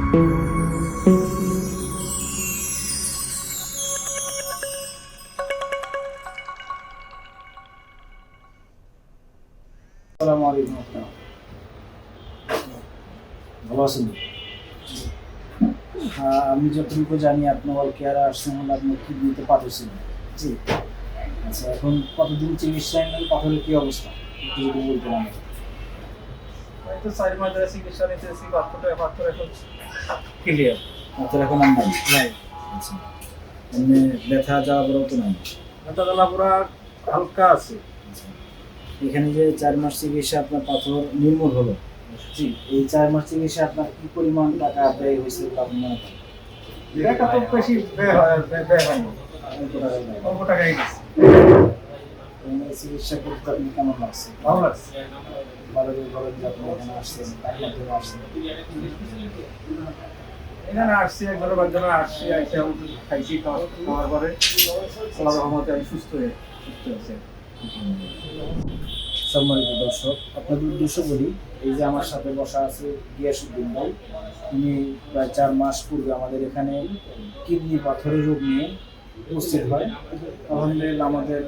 আসসালামু আলাইকুম। ভালো আছেন? আমি যতটুকু জানি আপনি অল কেয়ারে আসছেন হলে আপনার কিডনিতে পাথর ছিল। জি। আচ্ছা, এখন কতদিন চিকিৎসায় নেন? পাথরের কি অবস্থা একটু যদি বলতেন আমাকে। এই তো 4 মাস ধরে চিকিৎসা নিতেছি, পাথর এখন ক্লিয়ার। পাথর এখন আর নাই? নাই। আচ্ছা, এমনি ব্যথা যাওয়া বেরো তো নাই? ব্যথা জ্বালা পুরা হালকা আছে। আচ্ছা, এখানে যে 4 মাস চিকিৎসা আপনার পাথর নির্মূল হলো, জি। এই 4 মাস চিকিৎসা আপনার কি পরিমাণ টাকা ব্যয় হয়েছে বলে আপনি মনে করেন? টাকা তো বেশি ব্যয় হয়নি। অল্প টাকায় ব্যয়। অল্প টাকাই গেছে। এই চিকিৎসা করতে আপনি কেমন লাগছে? ভালো লাগছে। ভালো করে বলেন যে আপনি এখানে আসছেন, তার মাধ্যমে আসছেন। এখানে আসছি, একবারের জন্য আসছি, এসে খাইছি, খাওয়ার পরে আল্লাহর রহমতে আমি সুস্থ আছি। সম্মানিত দর্শক, আপনাদের উদ্দেশ্য বলি, এই যে আমার সাথে বসা আছে গিয়াসউদ্দিন ভাই, উনি প্রায় 4 মাস পূর্বে আমাদের এখানে কিডনি পাথরের রোগ নিয়ে উপস্থিত হয়। আলহামদুলিল্লাহ আমাদের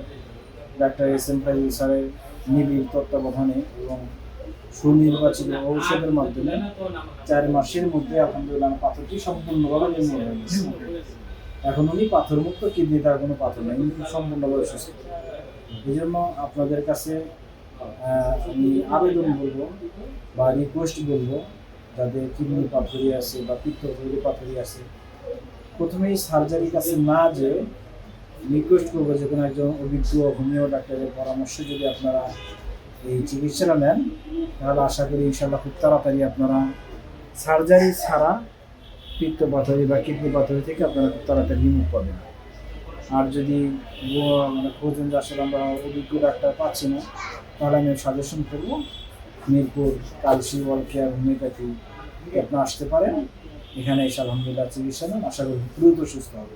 ডাক্তার এস.এম. ফাইজুল স্যারের নিবিড় তত্ত্বাবধানে এবং সুনির্বাচিত ঔষধের মাধ্যমে 4 মাসের মধ্যে আলহামদুলিল্লাহ পাথরটি সম্পূর্ণভাবে নির্মূল হয়ে গেছে। এখন উনি পাথরমুক্ত, কিডনি তার কোনো পাথর নেই, উনি সম্পূর্ণভাবে সুস্থ। এই জন্য আপনাদের কাছে আমি আবেদন বলবো বা রিকোয়েস্ট বলবো, যাদের কিডনি পাথরি আছে বা পিত্তথলি পাথরি আছে, প্রথমেই সার্জারির কাছে না যে রিকোয়েস্ট করবো যে কোনো একজন অভিজ্ঞ হোমিও ডাক্তারের পরামর্শে যদি আপনারা এই চিকিৎসাটা নেন, তাহলে আশা করি ইনশাল্লাহ খুব তাড়াতাড়ি আপনারা সার্জারি ছাড়া পিত্ত পাথরি বা কিডনি পাথরি থেকে আপনারা খুব তাড়াতাড়ি রিমুভ পাবেন। আর যদি মানে খোঁজেন যে আসলে আমরা অভিজ্ঞ ডাক্তার পাচ্ছি না, তাহলে আমি সাজেশন করবো Mirpur Kalshi all care homeopathy আপনি আসতে পারেন। এখানে এসে আলহামদুলিল্লাহ চিকিৎসা নেন, আশা করি দ্রুত সুস্থ হবে।